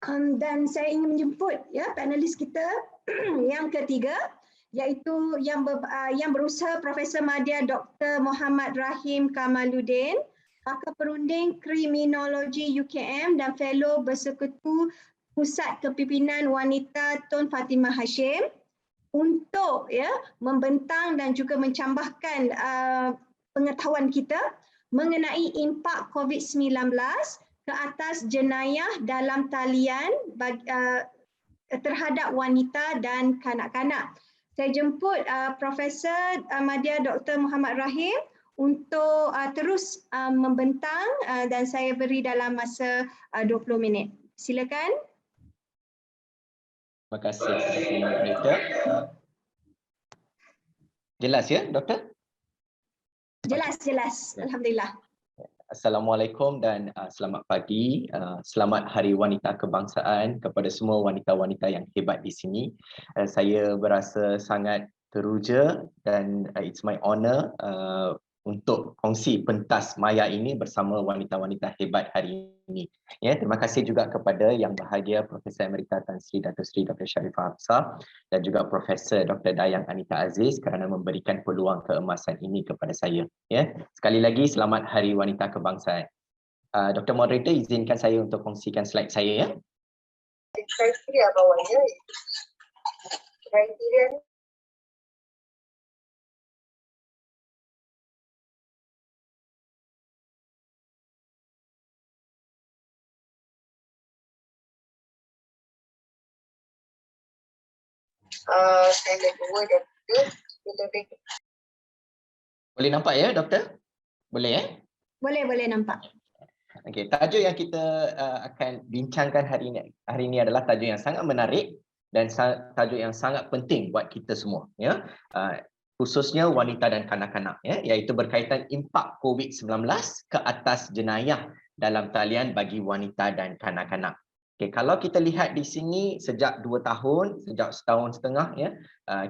Dan saya ingin menjemput ya panelis kita yang ketiga, iaitu yang berusaha Profesor Madya Dr. Muhammad Rahim Kamaluddin, pakar perunding kriminologi UKM dan fellow bersekutu Pusat Kepimpinan Wanita Tun Fatimah Hashim, untuk membentang dan juga mencambahkan pengetahuan kita mengenai impak COVID-19 ke atas jenayah dalam talian terhadap wanita dan kanak-kanak. Saya jemput Profesor Madya Dr. Muhammad Rahim untuk terus membentang dan saya beri dalam masa 20 minit. Silakan. Terima kasih Doktor. Jelas ya, Doktor? Jelas. Alhamdulillah. Assalamualaikum dan selamat pagi. Selamat Hari Wanita Kebangsaan kepada semua wanita-wanita yang hebat di sini. Saya berasa sangat teruja dan it's my honor untuk kongsi pentas maya ini bersama wanita-wanita hebat hari ini. Ya, terima kasih juga kepada yang bahagia Profesor Emerita Tan Sri Dato' Sri Dr. Sharifah Hafsah dan juga Profesor Dr. Dayang Anita Aziz kerana memberikan peluang keemasan ini kepada saya. Ya, sekali lagi selamat Hari Wanita Kebangsaan. Dr. Moderator, izinkan saya untuk kongsikan slide saya ya. Kriteria bawahnya, kriteria standard 2 dan 3 Boleh nampak ya, Doktor? Boleh ya? Boleh nampak. Okey, tajuk yang kita akan bincangkan hari ini adalah tajuk yang sangat menarik dan tajuk yang sangat penting buat kita semua ya. Khususnya wanita dan kanak-kanak ya, iaitu berkaitan impak COVID-19 ke atas jenayah dalam talian bagi wanita dan kanak-kanak. Okay, kalau kita lihat di sini sejak 2 tahun, sejak setahun setengah ya,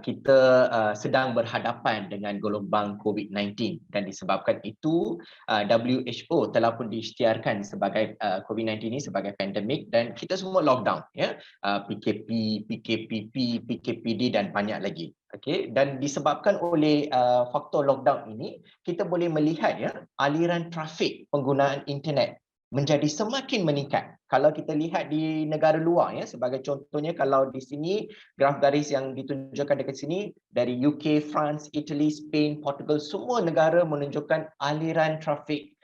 kita sedang berhadapan dengan gelombang COVID-19 dan disebabkan itu WHO telah pun diisytiharkan sebagai COVID-19 ini sebagai pandemik dan kita semua lockdown ya, PKP, PKPP, PKPD dan banyak lagi. Okey, dan disebabkan oleh faktor lockdown ini, kita boleh melihat ya aliran trafik penggunaan internet menjadi semakin meningkat. Kalau kita lihat di negara luar ya, sebagai contohnya kalau di sini graf garis yang ditunjukkan dekat sini dari UK, France, Italy, Spain, Portugal, semua negara menunjukkan aliran trafik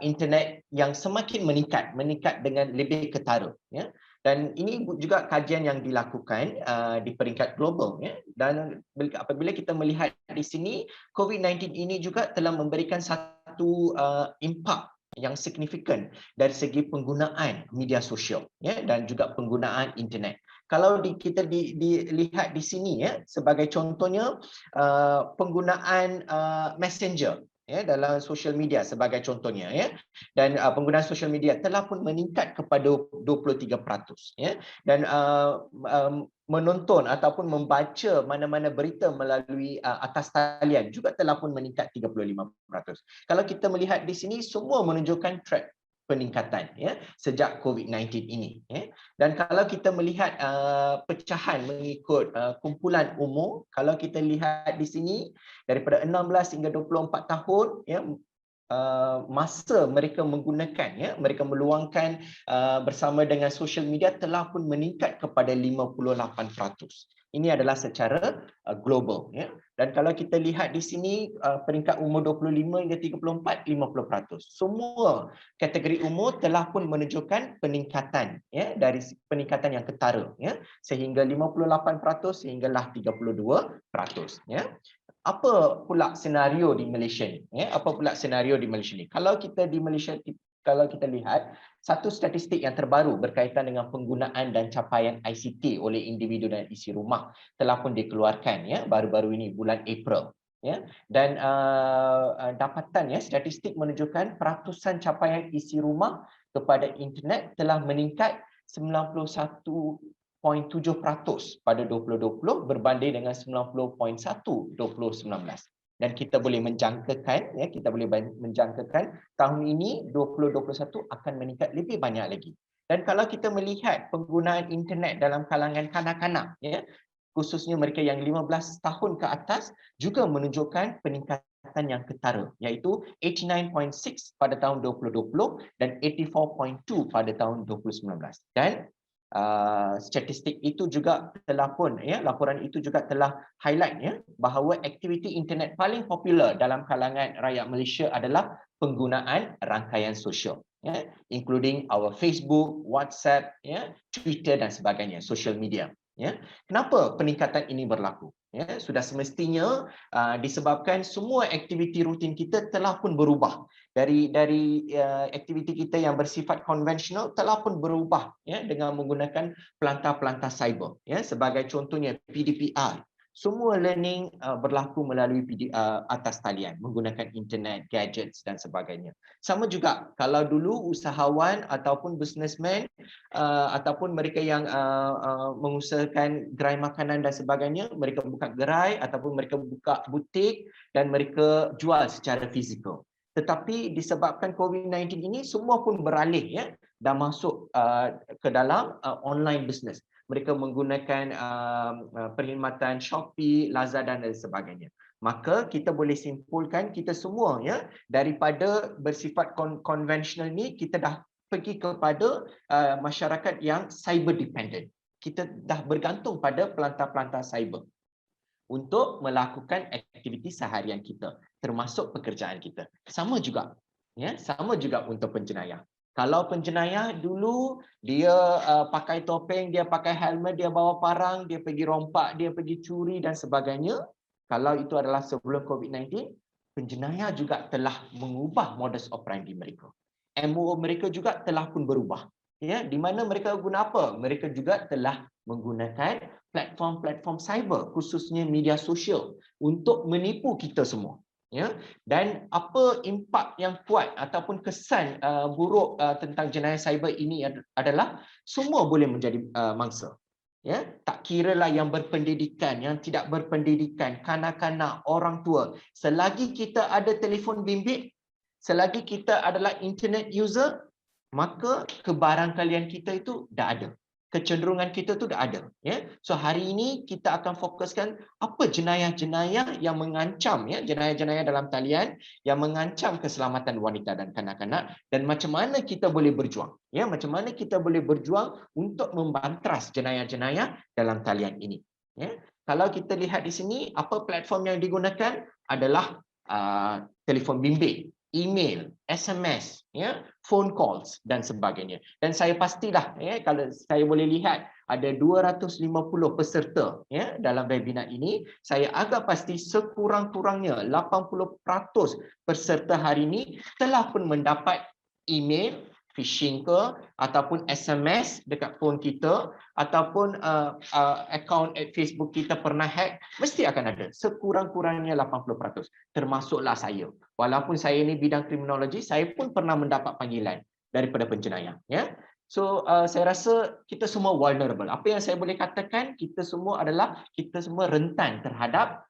internet yang semakin meningkat dengan lebih ketara ya. Dan ini juga kajian yang dilakukan di peringkat global ya. Dan apabila kita melihat di sini COVID-19 ini juga telah memberikan satu impak yang signifikan dari segi penggunaan media sosial ya dan juga penggunaan internet. Kalau kita dilihat di sini ya, sebagai contohnya penggunaan messenger ya dalam social media sebagai contohnya ya, dan penggunaan social media telah pun meningkat kepada 23% ya, dan menonton ataupun membaca mana-mana berita melalui atas talian juga telah pun meningkat 35%. Kalau kita melihat di sini semua menunjukkan trend peningkatan ya sejak COVID-19 ini ya. Dan kalau kita melihat pecahan mengikut kumpulan umur, kalau kita lihat di sini daripada 16 hingga 24 tahun ya, masa mereka menggunakan ya, mereka meluangkan bersama dengan social media telah pun meningkat kepada 58%. Ini adalah secara global ya. Dan kalau kita lihat di sini peringkat umur 25 hingga 34 50%. Semua kategori umur telah pun menunjukkan peningkatan ya, dari peningkatan yang ketara ya, sehingga 58% sehinggalah 32% ya. Apa pula senario di Malaysia ni ya? Apa pula senario di Malaysia ni? Kalau kita di Malaysia, kalau kita lihat satu statistik yang terbaru berkaitan dengan penggunaan dan capaian ICT oleh individu dan isi rumah telah pun dikeluarkan ya baru-baru ini bulan April ya, dan dapatan ya statistik menunjukkan peratusan capaian isi rumah kepada internet telah meningkat 91.7% pada 2020 berbanding dengan 90.1 2019. Dan kita boleh menjangkakan ya, tahun ini 2021 akan meningkat lebih banyak lagi. Dan kalau kita melihat penggunaan internet dalam kalangan kanak-kanak, ya, khususnya mereka yang 15 tahun ke atas, juga menunjukkan peningkatan yang ketara, iaitu 89.6 pada tahun 2020 dan 84.2 pada tahun 2019. Dan statistik itu juga telah pun, ya, laporan itu juga telah highlight, ya, bahawa aktiviti internet paling popular dalam kalangan rakyat Malaysia adalah penggunaan rangkaian sosial, ya, including our Facebook, WhatsApp, ya, Twitter dan sebagainya, social media. Ya, kenapa peningkatan ini berlaku? Ya, sudah semestinya disebabkan semua aktiviti rutin kita telah pun berubah dari aktiviti kita yang bersifat konvensional telah pun berubah, ya, dengan menggunakan pelantar-pelantar cyber. Ya, sebagai contohnya PDPI. Semua learning berlaku melalui atas talian, menggunakan internet, gadgets dan sebagainya. Sama juga kalau dulu usahawan ataupun businessman ataupun mereka yang mengusahakan gerai makanan dan sebagainya, mereka buka gerai ataupun mereka buka butik dan mereka jual secara fizikal. Tetapi disebabkan COVID-19 ini, semua pun beralih, ya, dan masuk ke dalam online business. Mereka menggunakan perkhidmatan Shopee, Lazada dan sebagainya. Maka kita boleh simpulkan kita semua, ya, daripada bersifat konvensional ni, kita dah pergi kepada masyarakat yang cyber dependent. Kita dah bergantung pada pelantar-pelantar cyber untuk melakukan aktiviti seharian kita, termasuk pekerjaan kita. Sama juga, ya, sama juga untuk penjenayah. Kalau penjenayah dulu dia pakai topeng, dia pakai helmet, dia bawa parang, dia pergi rompak, dia pergi curi dan sebagainya. Kalau itu adalah sebelum COVID-19, penjenayah juga telah mengubah modus operandi mereka. MO mereka juga telah pun berubah. Ya, di mana mereka guna apa? Mereka juga telah menggunakan platform-platform cyber, khususnya media sosial, untuk menipu kita semua. Ya, dan apa impak yang kuat ataupun kesan buruk tentang jenayah cyber ini adalah semua boleh menjadi mangsa. Ya, tak kiralah yang berpendidikan, yang tidak berpendidikan, kanak-kanak, orang tua, selagi kita ada telefon bimbit, selagi kita adalah internet user, maka kebarangkalian kita itu dah ada. Kecenderungan kita tu dah ada, ya. So hari ini kita akan fokuskan apa jenayah-jenayah yang mengancam, ya, jenayah-jenayah dalam talian yang mengancam keselamatan wanita dan kanak-kanak, dan macam mana kita boleh berjuang, ya, macam mana kita boleh berjuang untuk membantras jenayah-jenayah dalam talian ini, ya. Kalau kita lihat di sini, apa platform yang digunakan adalah telefon bimbit, email, SMS, ya, phone calls dan sebagainya. Dan saya pastilah, ya, kalau saya boleh lihat ada 250 peserta, ya, dalam webinar ini, saya agak pasti sekurang-kurangnya 80% peserta hari ini telah pun mendapat email phishing ke, ataupun SMS dekat phone kita, ataupun akaun Facebook kita pernah hack, mesti akan ada. Sekurang-kurangnya 80%. Termasuklah saya. Walaupun saya ini bidang kriminologi, saya pun pernah mendapat panggilan daripada penjenayah. Ya? So, saya rasa kita semua vulnerable. Apa yang saya boleh katakan, kita semua rentan terhadap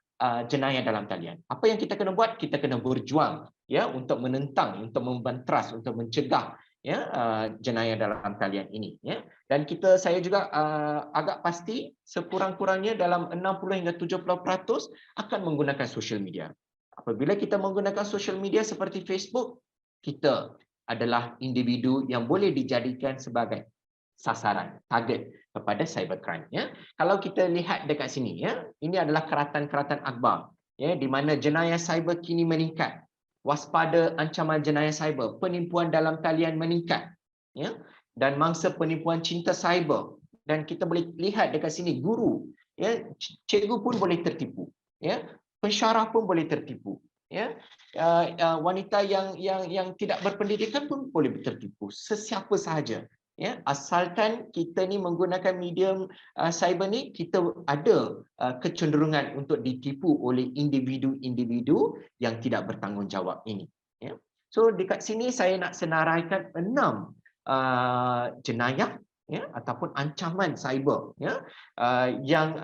jenayah dalam talian. Apa yang kita kena buat? Kita kena berjuang, ya, untuk menentang, untuk membantras, untuk mencegah, ya, jenayah dalam talian ini, ya. Dan saya juga agak pasti sekurang-kurangnya dalam 60 hingga 70% akan menggunakan social media. Apabila kita menggunakan social media seperti Facebook, kita adalah individu yang boleh dijadikan sebagai sasaran, target kepada cybercrime, ya. Kalau kita lihat dekat sini, ya, ini adalah keratan-keratan akhbar, ya, di mana jenayah cyber kini meningkat. Waspada ancaman jenayah cyber, penipuan dalam talian meningkat, ya, dan mangsa penipuan cinta cyber. Dan kita boleh lihat dekat sini, guru, ya, cikgu pun boleh tertipu, ya, pensyarah pun boleh tertipu, ya, wanita yang tidak berpendidikan pun boleh tertipu, sesiapa sahaja. Ya, asalkan kita ni menggunakan medium cyber ni, kita ada kecenderungan untuk ditipu oleh individu-individu yang tidak bertanggungjawab ini. Ya. So dekat sini saya nak senaraikan 6 jenayah, ya, ataupun ancaman cyber, ya, yang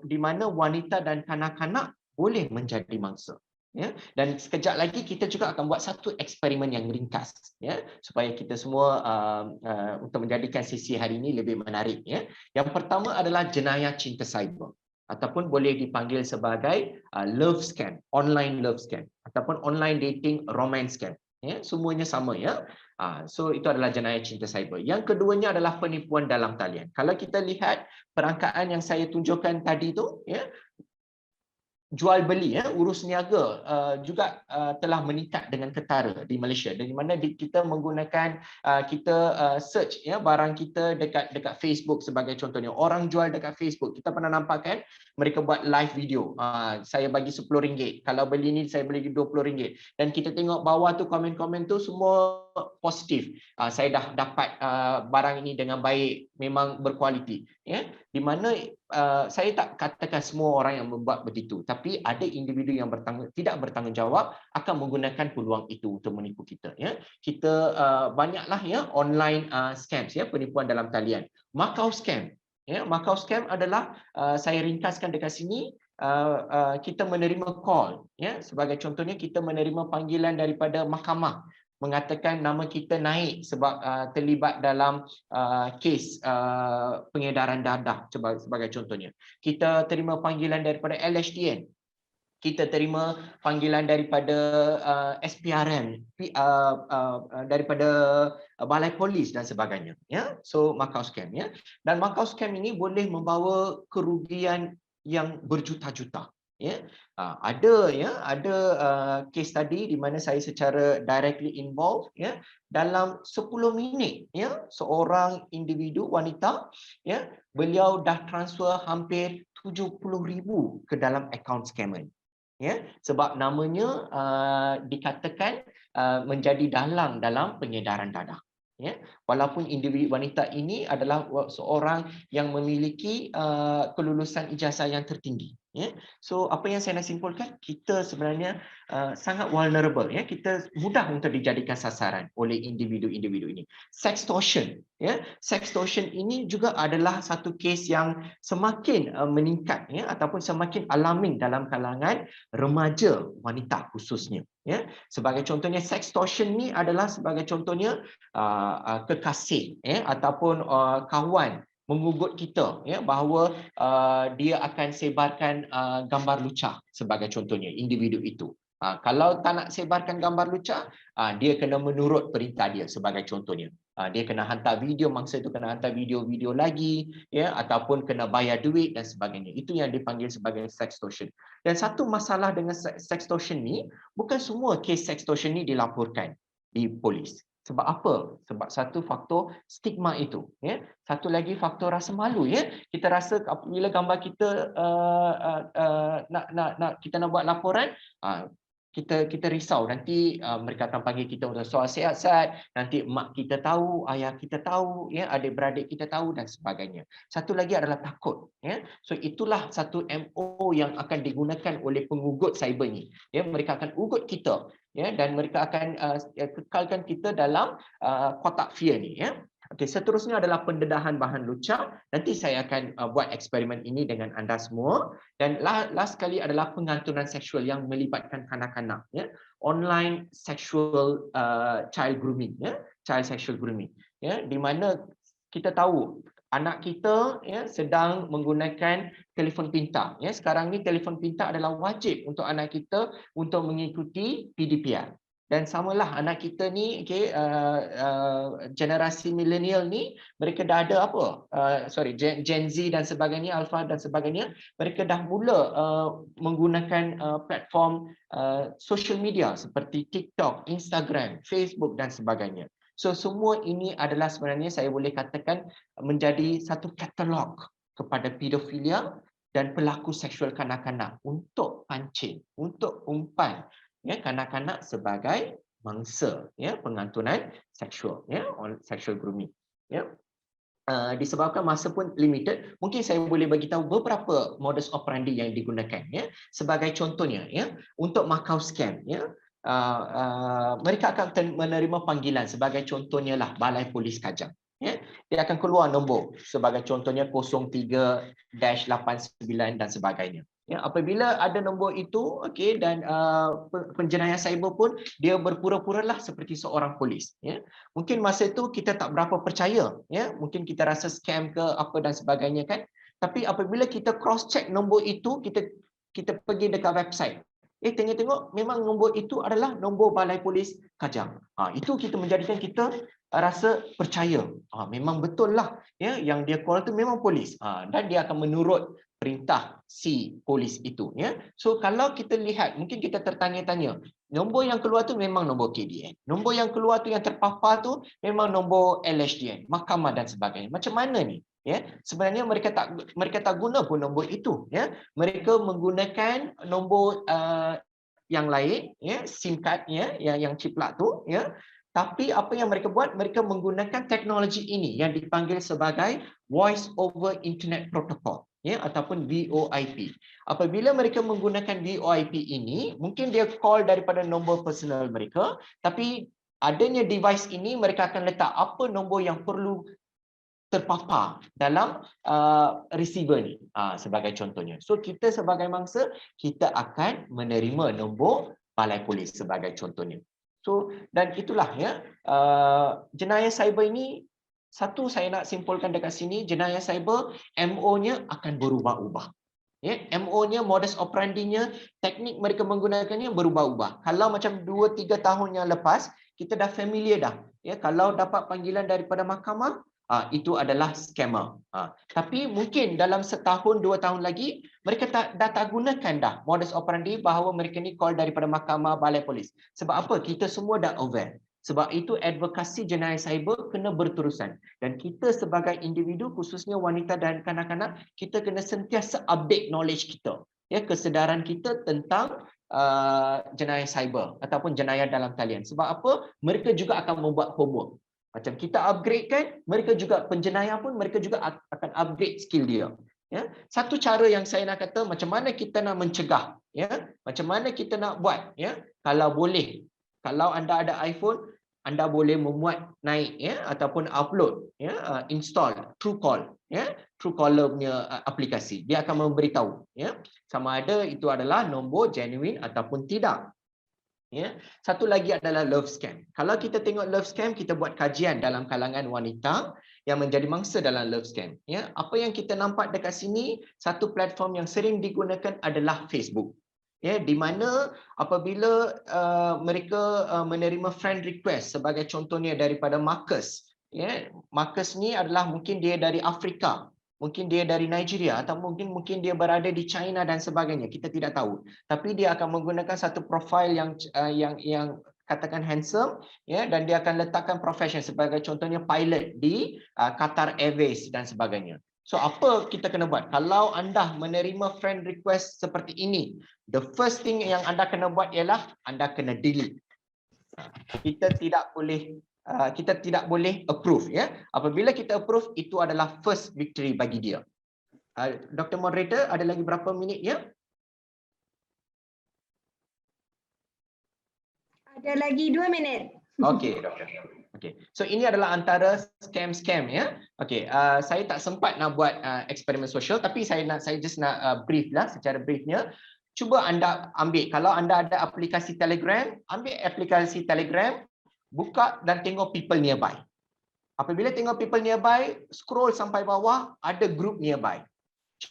di mana wanita dan kanak-kanak boleh menjadi mangsa. Ya, dan sekejap lagi kita juga akan buat satu eksperimen yang ringkas, ya, supaya kita semua untuk menjadikan sesi hari ini lebih menarik. Ya. Yang pertama adalah jenayah cinta cyber, ataupun boleh dipanggil sebagai love scam, online love scam, ataupun online dating romance scam. Ya, semuanya sama, ya. So itu adalah jenayah cinta cyber. Yang keduanya adalah penipuan dalam talian. Kalau kita lihat perangkaan yang saya tunjukkan tadi tu, ya, jual beli, ya, urus niaga juga telah meningkat dengan ketara di Malaysia, di mana kita menggunakan kita search, ya, barang kita dekat Facebook sebagai contohnya. Orang jual dekat Facebook, kita pernah nampak kan, mereka buat live video, saya bagi RM10, kalau beli ni saya beli RM20, dan kita tengok bawah tu komen-komen tu semua positif, saya dah dapat barang ini dengan baik, memang berkualiti, ya, di mana saya tak katakan semua orang yang membuat begitu, tapi ada individu yang tidak bertanggungjawab akan menggunakan peluang itu untuk menipu kita. Ya, kita banyaklah, ya, online scams, ya, penipuan dalam talian. Macau scam, ya, Macau scam adalah saya ringkaskan dekat sini. Kita menerima call, ya, sebagai contohnya kita menerima panggilan daripada mahkamah mengatakan nama kita naik sebab terlibat dalam kes pengedaran dadah sebagai contohnya. Kita terima panggilan daripada LHDN. Kita terima panggilan daripada SPRM, daripada balai polis dan sebagainya. Ya, so Macau scam, ya. Dan Macau scam ini boleh membawa kerugian yang berjuta-juta. Ya, ada case tadi di mana saya secara directly involved, ya, dalam 10 minit, ya, seorang individu wanita, ya, beliau dah transfer hampir 70,000 ke dalam akaun scammer. Ya, sebab namanya dikatakan menjadi dalang dalam pengedaran dadah. Ya, walaupun individu wanita ini adalah seorang yang memiliki kelulusan ijazah yang tertinggi. Ya, so apa yang saya nak simpulkan, kita sebenarnya sangat vulnerable. Ya, kita mudah untuk dijadikan sasaran oleh individu-individu ini. Sextortion, ya, sextortion ini juga adalah satu kes yang semakin meningkat, ya, ataupun semakin alarming dalam kalangan remaja wanita khususnya. Ya, sebagai contohnya sextortion ni adalah sebagai contohnya kekasih, ya, ataupun kawan mengugut kita, ya, bahawa dia akan sebarkan gambar lucah sebagai contohnya individu itu. Kalau tak nak sebarkan gambar lucah, dia kena menurut perintah dia sebagai contohnya. Dia kena hantar video, mangsa itu kena hantar video-video lagi, ya, ataupun kena bayar duit dan sebagainya. Itu yang dipanggil sebagai sextortion. Dan satu masalah dengan sextortion ni, bukan semua kes sextortion ni dilaporkan di polis. Sebab apa? Sebab satu faktor stigma itu, ya. Satu lagi faktor rasa malu, ya. Kita rasa apabila gambar kita kita nak buat laporan, kita risau nanti mereka akan panggil kita untuk soal siasat, nanti mak kita tahu, ayah kita tahu, ya, adik-beradik kita tahu dan sebagainya. Satu lagi adalah takut, ya. So itulah satu MO yang akan digunakan oleh pengugut cyber ni. Ya, mereka akan ugut kita, ya, dan mereka akan kekalkan kita dalam kotak fear ni, ya. Okey, seterusnya adalah pendedahan bahan lucah. Nanti saya akan buat eksperimen ini dengan anda semua. Dan last sekali adalah penganturan seksual yang melibatkan kanak-kanak, ya. Online sexual child grooming, ya, child sexual grooming, ya, di mana kita tahu anak kita, ya, sedang menggunakan telefon pintar, ya. Sekarang ni telefon pintar adalah wajib untuk anak kita untuk mengikuti PDPR. Dan samalah anak kita ni, okay, generasi milenial ni, mereka dah ada apa? Gen Z dan sebagainya, Alpha dan sebagainya, mereka dah mula menggunakan platform social media seperti TikTok, Instagram, Facebook dan sebagainya. So semua ini adalah sebenarnya saya boleh katakan menjadi satu katalog kepada pedofilia dan pelaku seksual kanak-kanak untuk pancing, untuk umpan, ya, kanak-kanak sebagai mangsa, ya, pengantunan seksual, ya, sexual grooming, ya. Disebabkan masa pun limited, mungkin saya boleh bagi tahu beberapa modus operandi yang digunakan, ya. Sebagai contohnya, ya, untuk Macau scam, ya, mereka akan menerima panggilan sebagai contohnya lah Balai Polis Kajang. Ya, dia akan keluar nombor sebagai contohnya 03-89 dan sebagainya. Ya, apabila ada nombor itu, okey, dan penjenayah cyber pun dia berpura-puralah seperti seorang polis. Ya, mungkin masa itu kita tak berapa percaya. Ya, mungkin kita rasa scam ke apa dan sebagainya kan. Tapi apabila kita cross check nombor itu, kita pergi dekat website. Tengok-tengok memang nombor itu adalah nombor Balai Polis Kajang. Itu kita menjadikan kita rasa percaya. Memang betul lah, ya, yang dia call tu memang polis. Dan dia akan menurut perintah si polis itu, ya. So kalau kita lihat, mungkin kita tertanya-tanya, nombor yang keluar tu memang nombor KDN. Nombor yang keluar tu yang terpapar tu memang nombor LHDN, mahkamah dan sebagainya. Macam mana ni? Ya, sebenarnya mereka tak guna pun nombor itu, ya. Mereka menggunakan nombor yang lain, ya, SIM card, ya, yang ciplak tu, ya. Tapi apa yang mereka buat, mereka menggunakan teknologi ini yang dipanggil sebagai Voice over Internet Protocol, ya, ataupun VoIP. Apabila mereka menggunakan VoIP ini, mungkin dia call daripada nombor personal mereka, tapi adanya device ini mereka akan letak apa nombor yang perlu terpapar dalam receiver ni, sebagai contohnya. So kita sebagai mangsa, kita akan menerima nombor Balai Polis sebagai contohnya. So dan itulah, ya, jenayah cyber ini, satu saya nak simpulkan dekat sini, jenayah cyber MO-nya akan berubah-ubah. Ya, MO-nya, modus operandi-nya, teknik mereka menggunakannya berubah-ubah. Kalau macam 2-3 tahun yang lepas, kita dah familiar dah. Ya, kalau dapat panggilan daripada mahkamah, itu adalah scammer. Tapi mungkin dalam setahun, 2 tahun lagi, mereka dah tak gunakan dah modus operandi bahawa mereka ni call daripada mahkamah, balai polis. Sebab apa? Kita semua dah aware. Sebab itu advokasi jenayah cyber kena berterusan. Dan kita sebagai individu, khususnya wanita dan kanak-kanak, kita kena sentiasa update knowledge kita. Ya, kesedaran kita tentang jenayah cyber ataupun jenayah dalam talian. Sebab apa? Mereka juga akan membuat homework. Macam kita upgrade kan, mereka juga, penjenayah pun mereka juga akan upgrade skill dia. Ya, satu cara yang saya nak kata, macam mana kita nak mencegah, ya, macam mana kita nak buat, ya, kalau boleh, kalau anda ada iPhone, anda boleh memuat naik, ya, ataupun upload, ya, install Truecaller, ya, Truecaller punya aplikasi. Dia akan memberitahu, ya, sama ada itu adalah nombor genuine ataupun tidak. Ya, satu lagi adalah love scam. Kalau kita tengok love scam, kita buat kajian dalam kalangan wanita yang menjadi mangsa dalam love scam. Ya, apa yang kita nampak dekat sini, satu platform yang sering digunakan adalah Facebook. Ya, di mana apabila mereka menerima friend request, sebagai contohnya daripada Marcus. Ya, Marcus ni adalah mungkin dia dari Afrika. Mungkin dia dari Nigeria atau mungkin dia berada di China dan sebagainya, kita tidak tahu. Tapi dia akan menggunakan satu profil yang katakan handsome, ya, dan dia akan letakkan profession sebagai contohnya pilot di Qatar Airways dan sebagainya. So apa kita kena buat? Kalau anda menerima friend request seperti ini, the first thing yang anda kena buat ialah anda kena delete. Kita tidak boleh approve, ya. Apabila kita approve, itu adalah first victory bagi dia. Dr. Moderator, ada lagi berapa minit, ya? Ada lagi 2 minit. Okey, doktor. Okey. So ini adalah antara scam, ya. Okey, saya tak sempat nak buat eksperimen sosial, tapi saya just nak brief lah, secara briefnya. Cuba anda ambil, kalau anda ada aplikasi Telegram, ambil aplikasi Telegram, buka dan tengok people nearby. Apabila tengok people nearby, scroll sampai bawah, ada group nearby.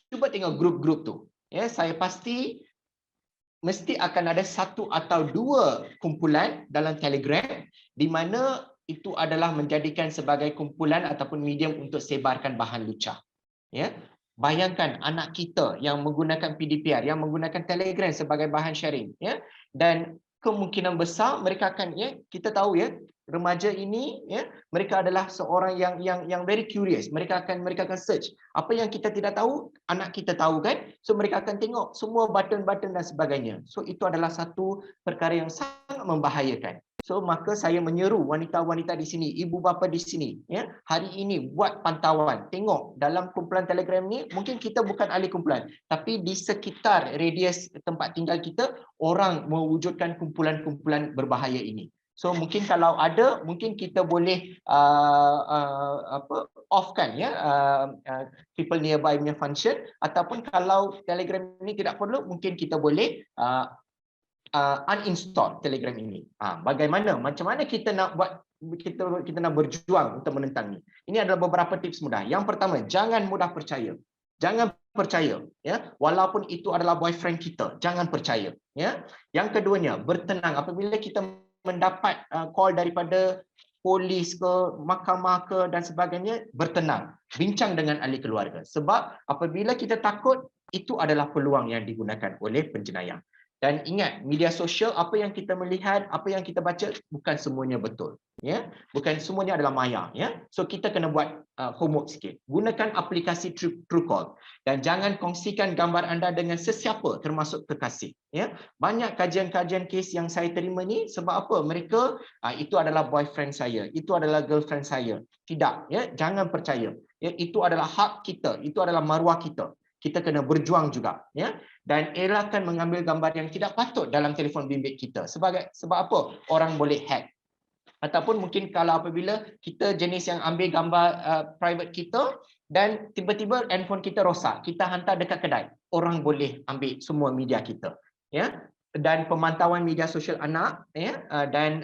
Cuba tengok grup-grup tu. Ya, saya pasti mesti akan ada 1 atau 2 kumpulan dalam Telegram di mana itu adalah menjadikan sebagai kumpulan ataupun medium untuk sebarkan bahan lucah. Ya. Bayangkan anak kita yang menggunakan PDPR, yang menggunakan Telegram sebagai bahan sharing, ya. Dan kemungkinan besar mereka akan, ya, kita tahu, ya, remaja ini, ya, mereka adalah seorang yang very curious. Mereka akan search apa yang kita tidak tahu, anak kita tahu kan. So mereka akan tengok semua button-button dan sebagainya. So itu adalah satu perkara yang sangat membahayakan. So maka saya menyeru wanita-wanita di sini, ibu bapa di sini, ya, hari ini buat pantauan, tengok dalam kumpulan Telegram ni, mungkin kita bukan ahli kumpulan, tapi di sekitar radius tempat tinggal kita, orang mewujudkan kumpulan-kumpulan berbahaya ini. So mungkin kalau ada, mungkin kita boleh off-kan ya people nearby punya function, ataupun kalau Telegram ini tidak perlu, mungkin kita boleh uninstall Telegram ini. Bagaimana? Macam mana kita nak buat, kita nak berjuang untuk menentang ini? Ini adalah beberapa tips mudah. Yang pertama, jangan mudah percaya. Jangan percaya, ya, walaupun itu adalah boyfriend kita, jangan percaya, ya. Yang keduanya, bertenang apabila kita mendapat call daripada polis ke, mahkamah ke dan sebagainya, bertenang, bincang dengan ahli keluarga. Sebab apabila kita takut, itu adalah peluang yang digunakan oleh penjenayah. Dan ingat, media sosial, apa yang kita melihat, apa yang kita baca, bukan semuanya betul, ya. Bukan semuanya adalah maya, ya. So kita kena buat homework sikit. Gunakan aplikasi Truecaller dan jangan kongsikan gambar anda dengan sesiapa, termasuk kekasih, ya. Banyak kajian-kajian kes yang saya terima ni, sebab apa? Mereka itu adalah boyfriend saya, itu adalah girlfriend saya. Tidak, ya. Jangan percaya. Ya, itu adalah hak kita, itu adalah maruah kita. Kita kena berjuang juga, ya. Dan elakkan mengambil gambar yang tidak patut dalam telefon bimbit kita. Sebab apa? Orang boleh hack. Ataupun mungkin kalau apabila kita jenis yang ambil gambar private kita dan tiba-tiba handphone kita rosak, kita hantar dekat kedai, orang boleh ambil semua media kita, ya. Dan pemantauan media sosial anak, ya. Dan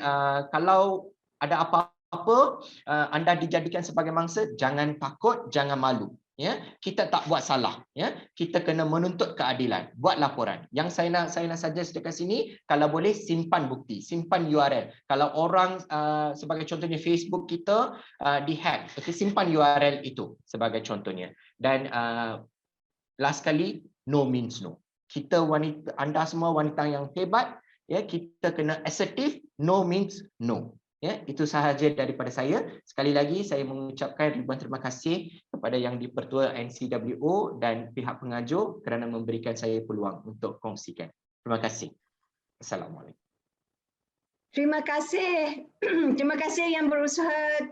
kalau ada apa-apa anda dijadikan sebagai mangsa, jangan takut, jangan malu. Ya, kita tak buat salah, ya. Kita kena menuntut keadilan, buat laporan. Yang saya nak suggest dekat sini, kalau boleh simpan bukti, simpan URL. Kalau orang sebagai contohnya Facebook kita dihack, okay, simpan URL itu sebagai contohnya. Dan last kali, no means no. Kita wanita, anda semua wanita yang hebat, ya, kita kena assertive, no means no. Ya, itu sahaja daripada saya. Sekali lagi saya mengucapkan ribuan terima kasih kepada Yang di-Pertua NCWO dan pihak pengajar kerana memberikan saya peluang untuk kongsikan. Terima kasih. Assalamualaikum. Terima kasih. Terima kasih yang berusaha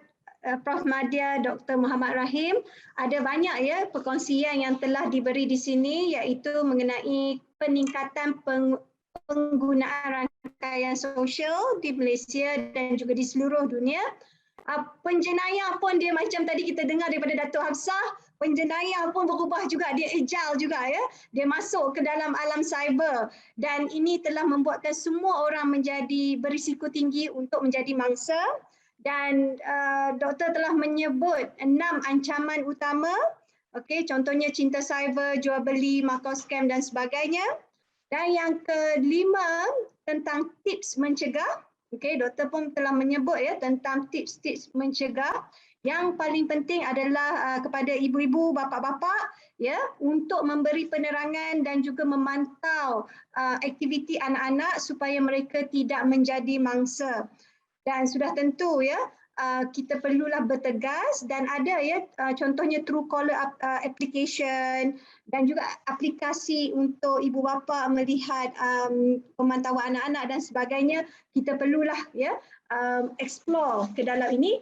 Prof. Madya Dr. Muhammad Rahim. Ada banyak ya perkongsian yang telah diberi di sini, iaitu mengenai peningkatan penggunaan rangkaian sosial di Malaysia dan juga di seluruh dunia. Penjenayah pun dia macam tadi kita dengar daripada Datuk Hafsah, penjenayah pun berubah juga, dia agile juga ya. Dia masuk ke dalam alam cyber dan ini telah membuatkan semua orang menjadi berisiko tinggi untuk menjadi mangsa. Dan doktor telah menyebut 6 ancaman utama. Okey, contohnya cinta cyber, jual beli, makau scam dan sebagainya. Dan yang kelima tentang tips mencegah. Okey, doktor pun telah menyebut ya tentang tips-tips mencegah. Yang paling penting adalah kepada ibu-ibu, bapa-bapa ya, untuk memberi penerangan dan juga memantau aktiviti anak-anak supaya mereka tidak menjadi mangsa. Dan sudah tentu ya, kita perlulah bertegas dan ada ya contohnya Truecaller application dan juga aplikasi untuk ibu bapa melihat pemantauan anak-anak dan sebagainya. Kita perlulah ya explore ke dalam ini.